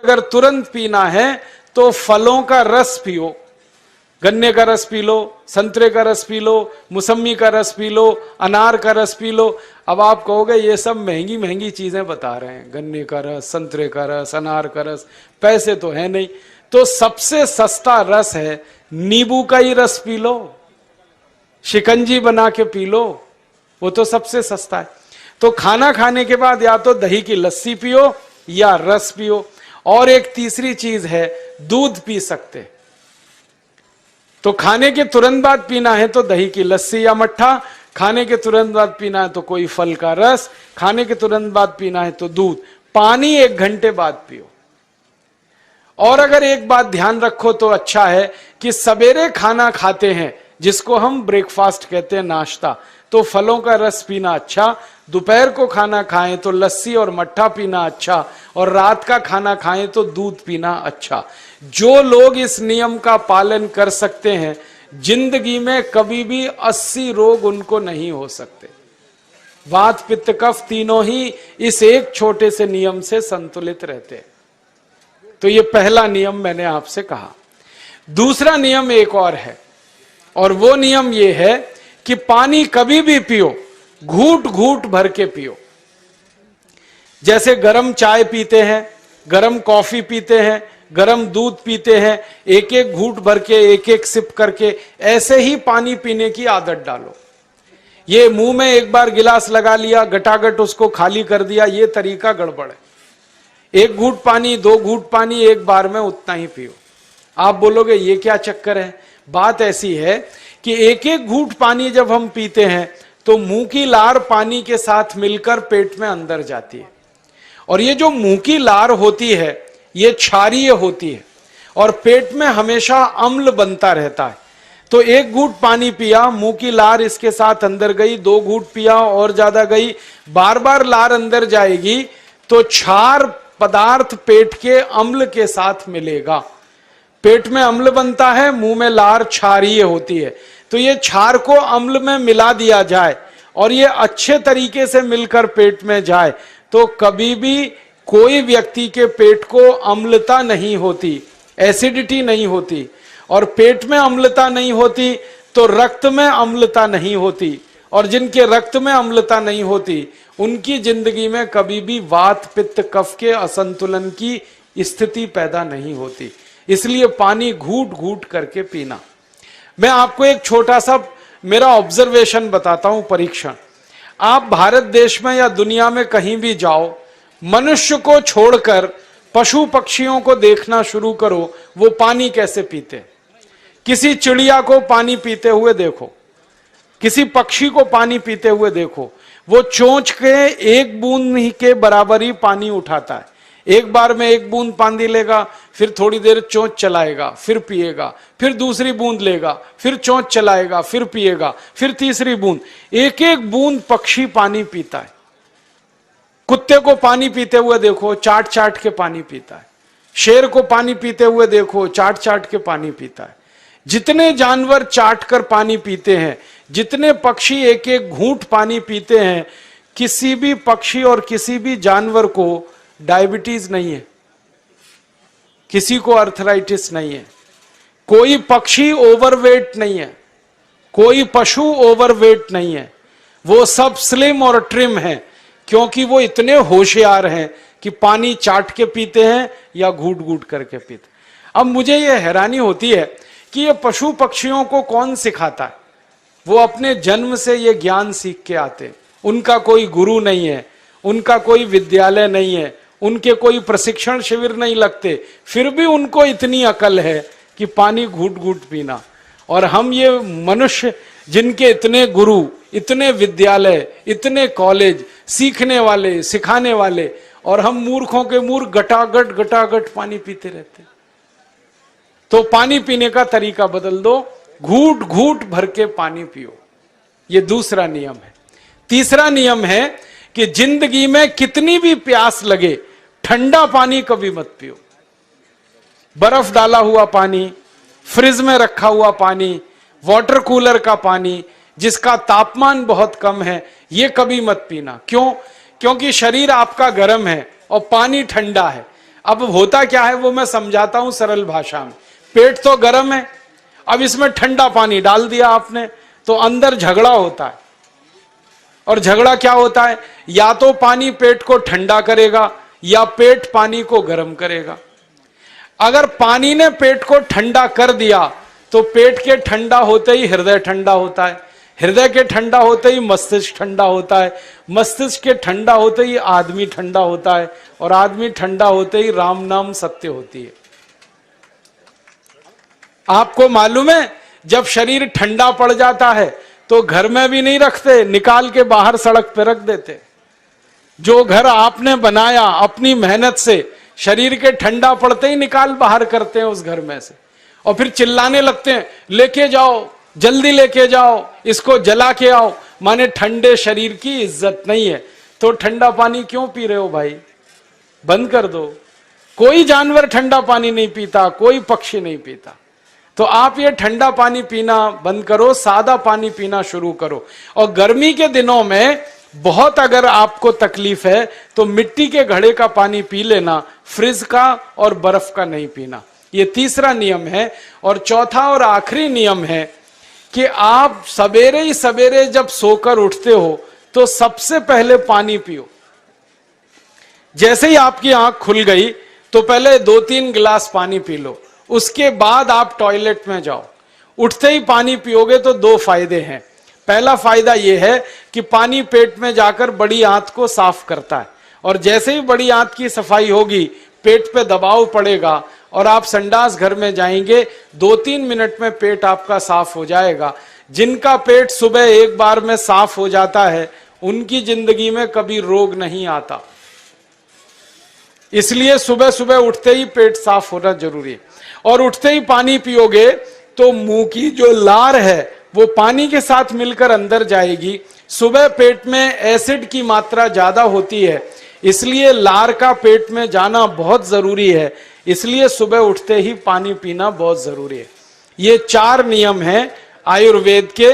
अगर तुरंत पीना है तो फलों का रस पियो, गन्ने का रस पी लो, संतरे का रस पी लो, मौसमी का रस पी लो, अनार का रस पी लो। अब आप कहोगे ये सब महंगी महंगी चीजें बता रहे हैं, गन्ने का रस, संतरे का रस, अनार का रस, पैसे तो है नहीं। तो सबसे सस्ता रस है नींबू का ही रस पी लो, शिकंजी बना के पी लो, वो तो सबसे सस्ता है। तो खाना खाने के बाद या तो दही की लस्सी पियो या रस पियो। और एक तीसरी चीज है, दूध पी सकते। तो खाने के तुरंत बाद पीना है तो दही की लस्सी या मट्ठा, खाने के तुरंत बाद पीना है तो कोई फल का रस, खाने के तुरंत बाद पीना है तो दूध। पानी 1 घंटे बाद पियो। और अगर एक बात ध्यान रखो तो अच्छा है कि सवेरे खाना खाते हैं जिसको हम ब्रेकफास्ट कहते हैं, नाश्ता, तो फलों का रस पीना अच्छा, दोपहर को खाना खाएं तो लस्सी और मट्ठा पीना अच्छा, और रात का खाना खाएं तो दूध पीना अच्छा। जो लोग इस नियम का पालन कर सकते हैं, जिंदगी में कभी भी 80 रोग उनको नहीं हो सकते। वात पित्त कफ तीनों ही इस एक छोटे से नियम से संतुलित रहते हैं। तो ये पहला नियम मैंने आपसे कहा। दूसरा नियम एक और है, और वो नियम ये है कि पानी कभी भी पियो, घूट घूट भर के पियो। जैसे गरम चाय पीते हैं, गरम कॉफी पीते हैं, गरम दूध पीते हैं, एक एक घूट भर के, एक एक सिप करके, ऐसे ही पानी पीने की आदत डालो। ये मुंह में एक बार गिलास लगा लिया, गटागट उसको खाली कर दिया, ये तरीका गड़बड़ है। 1 घूट पानी, 2 घूट पानी एक बार में उतना ही पियो। आप बोलोगे ये क्या चक्कर है? बात ऐसी है कि एक एक घूट पानी जब हम पीते हैं तो मुंह की लार पानी के साथ मिलकर पेट में अंदर जाती है, और ये जो मुंह की लार होती है ये क्षारीय होती है, और पेट में हमेशा अम्ल बनता रहता है। तो 1 घूट पानी पिया, मुंह की लार इसके साथ अंदर गई, 2 घूट पिया और ज्यादा गई, बार बार लार अंदर जाएगी तो क्षार पदार्थ पेट के अम्ल के साथ मिलेगा। पेट में अम्ल बनता है, मुंह में लार क्षारीय होती है। तो ये क्षार को अम्ल में मिला दिया जाए और ये अच्छे तरीके से मिलकर पेट में जाए तो कभी भी कोई व्यक्ति के पेट को अम्लता नहीं होती, एसिडिटी नहीं होती। और पेट में अम्लता नहीं होती तो रक्त में अम्लता नहीं होती, और जिनके रक्त में अम्लता नहीं होती उनकी जिंदगी में कभी भी वात पित्त कफ के असंतुलन की स्थिति पैदा नहीं होती। इसलिए पानी घूट घूट करके पीना। मैं आपको एक छोटा सा मेरा ऑब्जर्वेशन बताता हूं, परीक्षण। आप भारत देश में या दुनिया में कहीं भी जाओ, मनुष्य को छोड़कर पशु पक्षियों को देखना शुरू करो, वो पानी कैसे पीते। किसी चिड़िया को पानी पीते हुए देखो, किसी पक्षी को पानी पीते हुए देखो, वो चोंच के 1 बूंद ही के बराबर ही पानी उठाता है। एक बार में 1 बूंद पानी लेगा, फिर थोड़ी देर चोंच चलाएगा, फिर पिएगा, फिर दूसरी बूंद लेगा, फिर चोंच चलाएगा, फिर पिएगा, फिर तीसरी बूंद। एक एक बूंद पक्षी पानी पीता है। कुत्ते को पानी पीते हुए देखो, चाट चाट के पानी पीता है। शेर को पानी पीते हुए देखो, चाट चाट के पानी पीता है। जितने जानवर चाट कर पानी पीते हैं, जितने पक्षी एक एक घूंट पानी पीते हैं, किसी भी पक्षी और किसी भी जानवर को डायबिटीज नहीं है, किसी को अर्थराइटिस नहीं है, कोई पक्षी ओवरवेट नहीं है, कोई पशु ओवरवेट नहीं है। वो सब स्लिम और ट्रिम हैं, क्योंकि वो इतने होशियार हैं कि पानी चाट के पीते हैं या घूट घूट करके पीते। अब मुझे ये हैरानी होती है कि ये पशु पक्षियों को कौन सिखाता है? वो अपने जन्म से ये ज्ञान सीख के आते हैं। उनका कोई गुरु नहीं है, उनका कोई विद्यालय नहीं है, उनके कोई प्रशिक्षण शिविर नहीं लगते, फिर भी उनको इतनी अकल है कि पानी घूट घूट पीना। और हम ये मनुष्य जिनके इतने गुरु, इतने विद्यालय, इतने कॉलेज, सीखने वाले, सिखाने वाले, और हम मूर्खों के मूर्ख गटागट गटागट पानी पीते रहते। तो पानी पीने का तरीका बदल दो, घूट घूट भर के पानी पियो। ये दूसरा नियम है। तीसरा नियम है कि जिंदगी में कितनी भी प्यास लगे, ठंडा पानी कभी मत पियो। बर्फ डाला हुआ पानी, फ्रिज में रखा हुआ पानी, वाटर कूलर का पानी जिसका तापमान बहुत कम है, ये कभी मत पीना। क्यों? क्योंकि शरीर आपका गर्म है और पानी ठंडा है। अब होता क्या है वो मैं समझाता हूं सरल भाषा में। पेट तो गर्म है, अब इसमें ठंडा पानी डाल दिया आपने, तो अंदर झगड़ा होता है। और झगड़ा क्या होता है, या तो पानी पेट को ठंडा करेगा या पेट पानी को गर्म करेगा। अगर पानी ने पेट को ठंडा कर दिया तो पेट के ठंडा होते ही हृदय ठंडा होता है, हृदय के ठंडा होते ही मस्तिष्क ठंडा होता है, मस्तिष्क के ठंडा होते ही आदमी ठंडा होता है, और आदमी ठंडा होते ही राम नाम सत्य होती है। आपको मालूम है, जब शरीर ठंडा पड़ जाता है तो घर में भी नहीं रखते, निकाल के बाहर सड़क पे रख देते। जो घर आपने बनाया अपनी मेहनत से, शरीर के ठंडा पड़ते ही निकाल बाहर करते हैं उस घर में से, और फिर चिल्लाने लगते हैं लेके जाओ, जल्दी लेके जाओ, इसको जला के आओ। माने ठंडे शरीर की इज्जत नहीं है। तो ठंडा पानी क्यों पी रहे हो भाई, बंद कर दो। कोई जानवर ठंडा पानी नहीं पीता, कोई पक्षी नहीं पीता। तो आप ये ठंडा पानी पीना बंद करो, सादा पानी पीना शुरू करो। और गर्मी के दिनों में बहुत अगर आपको तकलीफ है तो मिट्टी के घड़े का पानी पी लेना, फ्रिज का और बर्फ का नहीं पीना। ये तीसरा नियम है। और चौथा और आखिरी नियम है कि आप सवेरे ही सवेरे जब सोकर उठते हो तो सबसे पहले पानी पियो। जैसे ही आपकी आंख खुल गई तो पहले 2-3 गिलास पानी पी लो, उसके बाद आप टॉयलेट में जाओ। उठते ही पानी पियोगे तो 2 फायदे हैं। पहला फायदा यह है कि पानी पेट में जाकर बड़ी आंत को साफ करता है, और जैसे ही बड़ी आंत की सफाई होगी पेट पे दबाव पड़ेगा और आप संडास घर में जाएंगे, 2-3 मिनट में पेट आपका साफ हो जाएगा। जिनका पेट सुबह एक बार में साफ हो जाता है उनकी जिंदगी में कभी रोग नहीं आता। इसलिए सुबह सुबह उठते ही पेट साफ होना जरूरी है। और उठते ही पानी पियोगे तो मुंह की जो लार है वो पानी के साथ मिलकर अंदर जाएगी। सुबह पेट में एसिड की मात्रा ज्यादा होती है, इसलिए लार का पेट में जाना बहुत जरूरी है। इसलिए सुबह उठते ही पानी पीना बहुत जरूरी है। ये 4 नियम हैं आयुर्वेद के।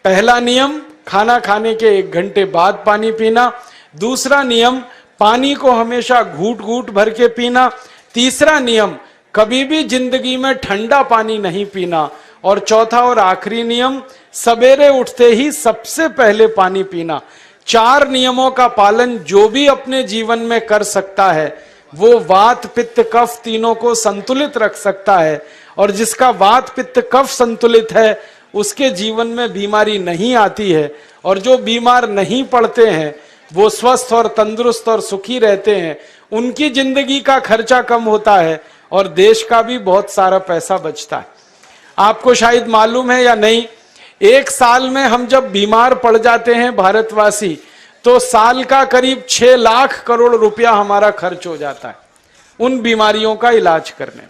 पहला नियम, खाना खाने के 1 घंटे बाद पानी पीना। दूसरा नियम, पानी को हमेशा घूट घूट भर के पीना। तीसरा नियम, कभी भी जिंदगी में ठंडा पानी नहीं पीना। और चौथा और आखिरी नियम, सवेरे उठते ही सबसे पहले पानी पीना। 4 नियमों का पालन जो भी अपने जीवन में कर सकता है वो वात पित्त कफ तीनों को संतुलित रख सकता है। और जिसका वात पित्त कफ संतुलित है उसके जीवन में बीमारी नहीं आती है। और जो बीमार नहीं पड़ते हैं वो स्वस्थ और तंदुरुस्त और सुखी रहते हैं। उनकी जिंदगी का खर्चा कम होता है और देश का भी बहुत सारा पैसा बचता है। आपको शायद मालूम है या नहीं, 1 साल में हम जब बीमार पड़ जाते हैं भारतवासी तो साल का करीब 6 लाख करोड़ रुपया हमारा खर्च हो जाता है उन बीमारियों का इलाज करने में।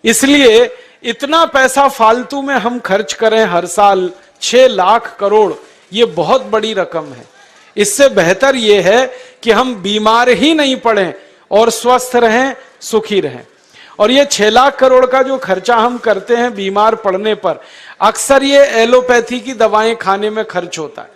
इसलिए इतना पैसा फालतू में हम खर्च करें हर साल 6 लाख करोड़, ये बहुत बड़ी रकम है। इससे बेहतर यह है कि हम बीमार ही नहीं पड़ें और स्वस्थ रहें, सुखी रहें। और ये 6 लाख करोड़ का जो खर्चा हम करते हैं बीमार पड़ने पर, अक्सर ये एलोपैथी की दवाएं खाने में खर्च होता है।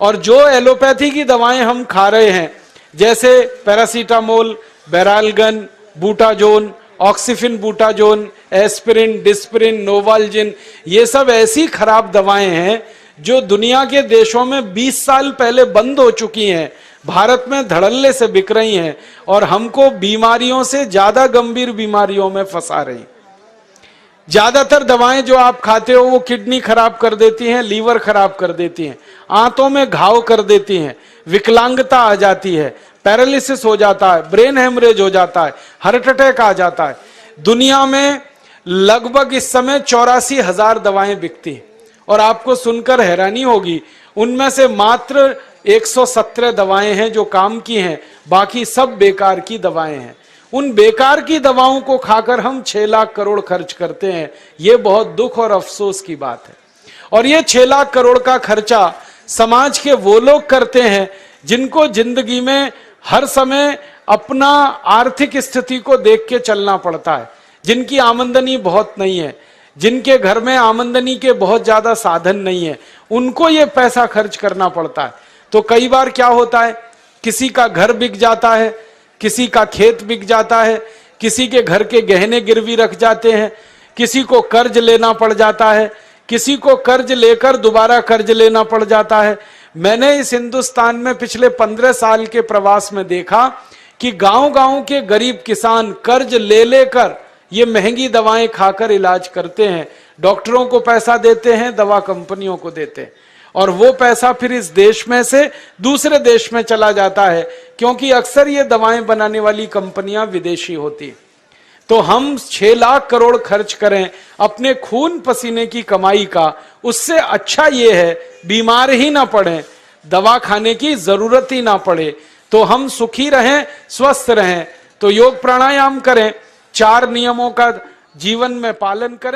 और जो एलोपैथी की दवाएं हम खा रहे हैं जैसे paracetamol, Baralgan, Butazone, oxyphenbutazone, aspirin, Disprin, Novalgin, ये सब ऐसी खराब दवाएं हैं जो दुनिया के देशों में 20 साल पहले बंद हो चुकी हैं, भारत में धड़ल्ले से बिक रही हैं और हमको बीमारियों से ज्यादा गंभीर बीमारियों में फंसा रही। ज्यादातर दवाएं जो आप खाते हो वो किडनी खराब कर देती हैं, लीवर खराब कर देती हैं, आंतों में घाव कर देती हैं, विकलांगता आ जाती है, पैरालिसिस हो जाता है, ब्रेन हेमरेज हो जाता है, हार्ट अटैक आ जाता है। दुनिया में लगभग इस समय 84,000 दवाएं बिकती हैं और आपको सुनकर हैरानी होगी उनमें से मात्र 117 दवाएं हैं जो काम की हैं, बाकी सब बेकार की दवाएं हैं। उन बेकार की दवाओं को खाकर हम 6 लाख करोड़ खर्च करते हैं। ये बहुत दुख और अफसोस की बात है। और ये 6 लाख करोड़ का खर्चा समाज के वो लोग करते हैं जिनको जिंदगी में हर समय अपना आर्थिक स्थिति को देख के चलना पड़ता है, जिनकी आमदनी बहुत नहीं है, जिनके घर में आमदनी के बहुत ज्यादा साधन नहीं है, उनको ये पैसा खर्च करना पड़ता है। तो कई बार क्या होता है, किसी का घर बिक जाता है, किसी का खेत बिक जाता है, किसी के घर के गहने गिरवी रख जाते हैं, किसी को कर्ज लेना पड़ जाता है, किसी को कर्ज लेकर दोबारा कर्ज लेना पड़ जाता है। मैंने इस हिंदुस्तान में पिछले 15 साल के प्रवास में देखा कि गांव-गांव के गरीब किसान कर्ज ले लेकर ये महंगी दवाएं खाकर इलाज करते हैं, डॉक्टरों को पैसा देते हैं, दवा कंपनियों को देते हैं, और वो पैसा फिर इस देश में से दूसरे देश में चला जाता है, क्योंकि अक्सर ये दवाएं बनाने वाली कंपनियां विदेशी होती हैं। तो हम 6 लाख करोड़ खर्च करें अपने खून पसीने की कमाई का, उससे अच्छा ये है बीमार ही ना पड़े, दवा खाने की जरूरत ही ना पड़े, तो हम सुखी रहें, स्वस्थ रहें। तो योग प्राणायाम करें, 4 नियमों का जीवन में पालन करें।